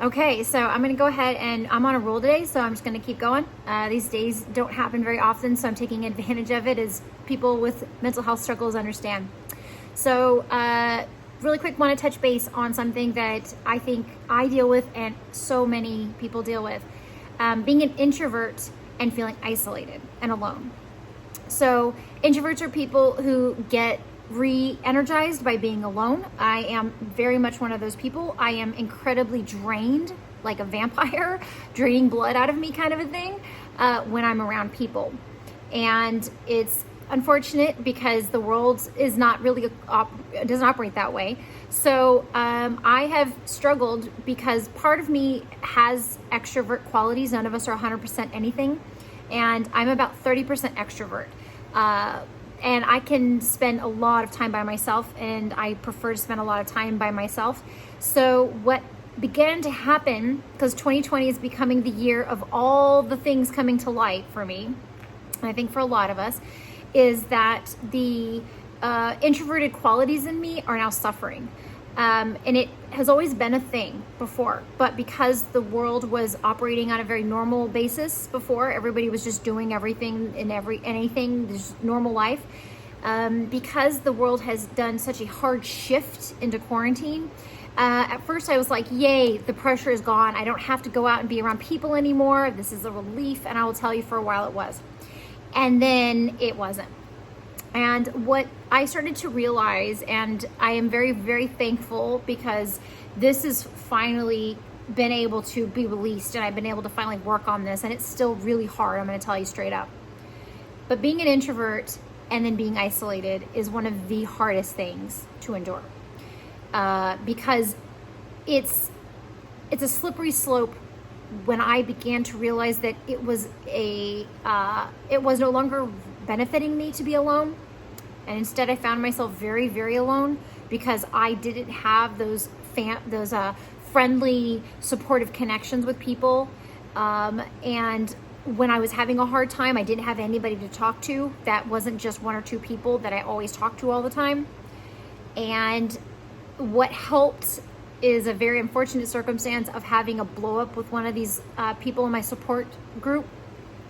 Okay, so I'm gonna go ahead and I'm on a roll today, so I'm just gonna keep going. These days don't happen very often, so I'm taking advantage of it as people with mental health struggles understand. So really quick, want to touch base on something that I think I deal with and so many people deal with. Being an introvert and feeling isolated and alone. So introverts are people who get re-energized by being alone. I am very much one of those people. I am incredibly drained, like a vampire, draining blood out of me kind of a thing, when I'm around people. And it's unfortunate because the world is not really, doesn't operate that way. So I have struggled because part of me has extrovert qualities. None of us are 100% anything. And I'm about 30% extrovert. And I can spend a lot of time by myself, and I prefer to spend a lot of time by myself. So what began to happen, because 2020 is becoming the year of all the things coming to light for me, and I think for a lot of us, is that the introverted qualities in me are now suffering. And it has always been a thing before, but because the world was operating on a very normal basis before, everybody was just doing everything and anything, just normal life. Because the world has done such a hard shift into quarantine, at first I was like, yay, the pressure is gone. I don't have to go out and be around people anymore. This is a relief. And I will tell you, for a while it was. And then it wasn't. And what I started to realize, and I am very, very thankful because this has finally been able to be released and I've been able to finally work on this, and it's still really hard, I'm going to tell you straight up. But being an introvert and then being isolated is one of the hardest things to endure, because it's a slippery slope. When I began to realize that it was no longer benefiting me to be alone, and instead I found myself very, very alone because I didn't have those friendly, supportive connections with people. And when I was having a hard time, I didn't have anybody to talk to. That wasn't just one or two people that I always talked to all the time. And what helped is a very unfortunate circumstance of having a blow up with one of these people in my support group,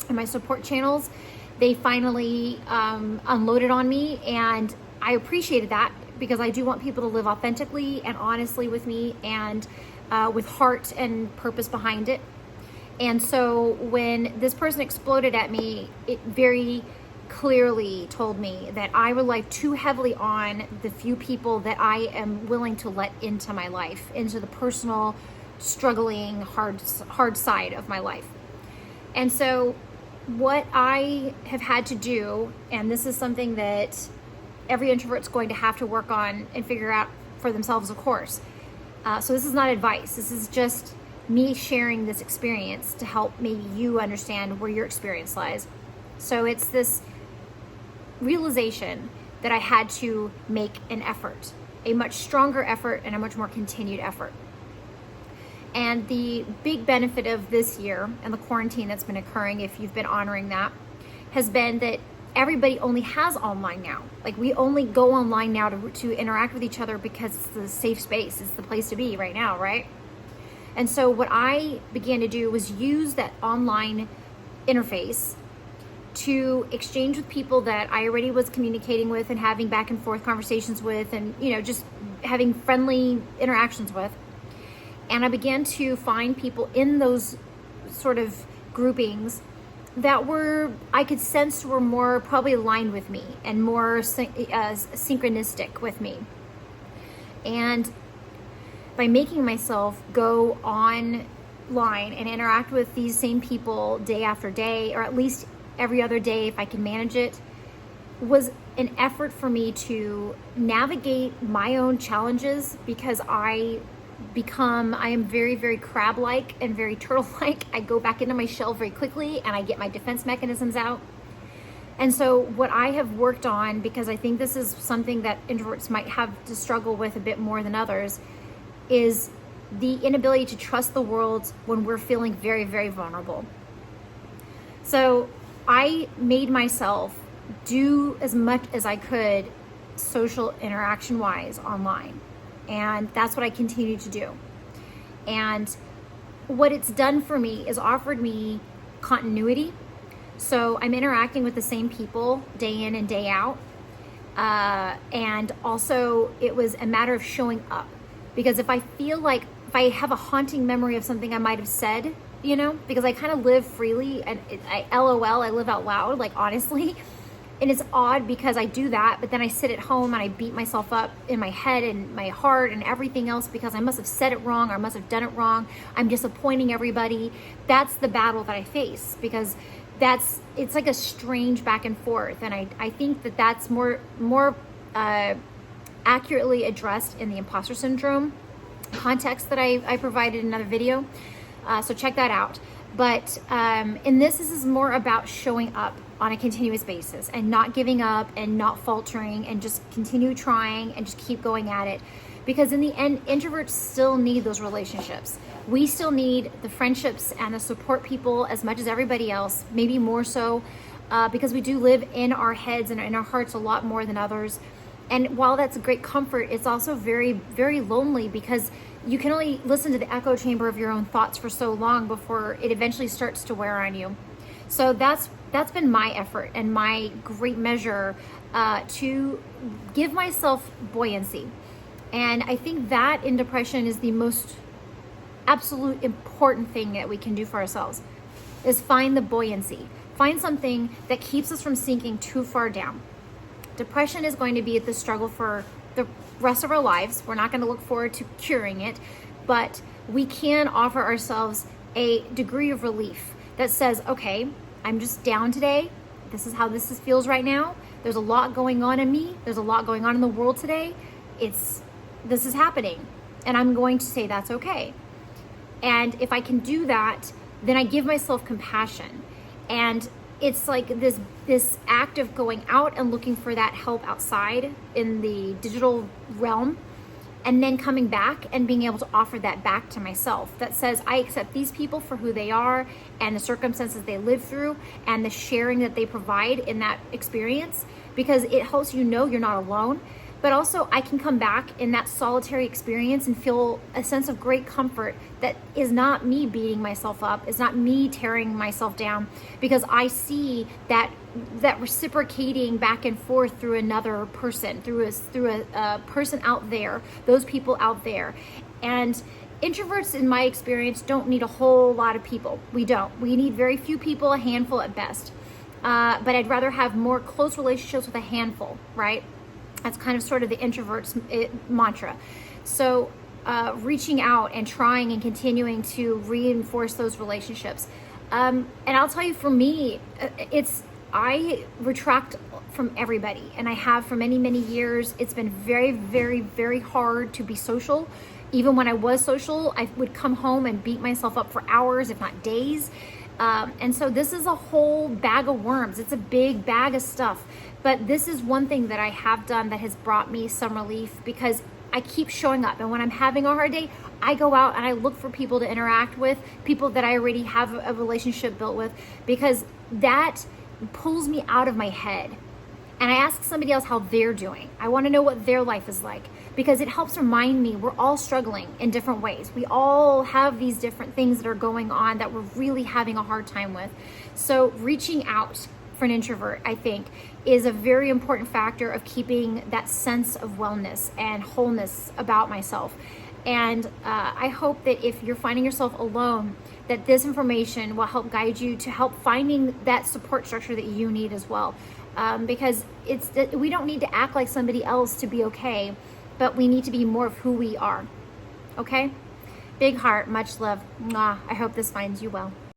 in my support channels. They finally unloaded on me, and I appreciated that because I do want people to live authentically and honestly with me, and with heart and purpose behind it. And so when this person exploded at me, it very clearly told me that I rely too heavily on the few people that I am willing to let into my life, into the personal, struggling, hard side of my life. And so what I have had to do, and this is something that every introvert's going to have to work on and figure out for themselves, of course. So this is not advice. This is just me sharing this experience to help maybe you understand where your experience lies. So it's this realization that I had to make an effort, a much stronger effort and a much more continued effort. And the big benefit of this year and the quarantine that's been occurring, if you've been honoring that, has been that everybody only has online now. Like, we only go online now to interact with each other because it's the safe space, it's the place to be right now, right? And so what I began to do was use that online interface to exchange with people that I already was communicating with and having back and forth conversations with, and just having friendly interactions with. And I began to find people in those sort of groupings that I could sense were more probably aligned with me and more synchronistic with me. And by making myself go online and interact with these same people day after day, or at least every other day if I can manage it, was an effort for me to navigate my own challenges, because I am very, very crab-like and very turtle-like. I go back into my shell very quickly and I get my defense mechanisms out. And so what I have worked on, because I think this is something that introverts might have to struggle with a bit more than others, is the inability to trust the world when we're feeling very, very vulnerable. So I made myself do as much as I could social interaction wise online. And that's what I continue to do. And what it's done for me is offered me continuity. So I'm interacting with the same people day in and day out. And also it was a matter of showing up, because if I feel like, if I have a haunting memory of something I might have said, you know, because I kind of live freely and I live out loud, like honestly. And it's odd because I do that, but then I sit at home and I beat myself up in my head and my heart and everything else because I must have said it wrong or I must have done it wrong. I'm disappointing everybody. That's the battle that I face, because it's like a strange back and forth. And I think that that's more accurately addressed in the imposter syndrome context that I provided in another video. So check that out. But in this is more about showing up on a continuous basis and not giving up and not faltering and just continue trying and just keep going at it. Because in the end, introverts still need those relationships. We still need the friendships and the support people as much as everybody else, maybe more so, because we do live in our heads and in our hearts a lot more than others. And while that's a great comfort, it's also very, very lonely, because you can only listen to the echo chamber of your own thoughts for so long before it eventually starts to wear on you. So that's been my effort and my great measure to give myself buoyancy. And I think that in depression is the most absolute important thing that we can do for ourselves, is find the buoyancy. Find something that keeps us from sinking too far down. Depression is going to be the struggle for the rest of our lives. We're not going to look forward to curing it, but we can offer ourselves a degree of relief that says, okay, I'm just down today. This is how this feels right now. There's a lot going on in me. There's a lot going on in the world today. This is happening, and I'm going to say that's okay. And if I can do that, then I give myself compassion. And it's like this act of going out and looking for that help outside in the digital realm, and then coming back and being able to offer that back to myself that says, I accept these people for who they are and the circumstances they live through and the sharing that they provide in that experience, because it helps you know you're not alone. But also I can come back in that solitary experience and feel a sense of great comfort that is not me beating myself up, it's not me tearing myself down, because I see that reciprocating back and forth through another person, through a person out there, those people out there. And introverts, in my experience, don't need a whole lot of people. We don't. We need very few people, a handful at best. But I'd rather have more close relationships with a handful, right? That's kind of sort of the introverts mantra. So reaching out and trying and continuing to reinforce those relationships. And I'll tell you, for me, I retract from everybody, and I have for many, many years. It's been very, very, very hard to be social. Even when I was social, I would come home and beat myself up for hours, if not days. And so this is a whole bag of worms. It's a big bag of stuff. But this is one thing that I have done that has brought me some relief, because I keep showing up. And when I'm having a hard day, I go out and I look for people to interact with, people that I already have a relationship built with, because that pulls me out of my head. And I ask somebody else how they're doing. I want to know what their life is like, because it helps remind me we're all struggling in different ways. We all have these different things that are going on that we're really having a hard time with. So reaching out for an introvert, I think, is a very important factor of keeping that sense of wellness and wholeness about myself. And I hope that if you're finding yourself alone, that this information will help guide you to help finding that support structure that you need as well. Because we don't need to act like somebody else to be okay, but we need to be more of who we are. Okay? Big heart, much love. Mwah. I hope this finds you well.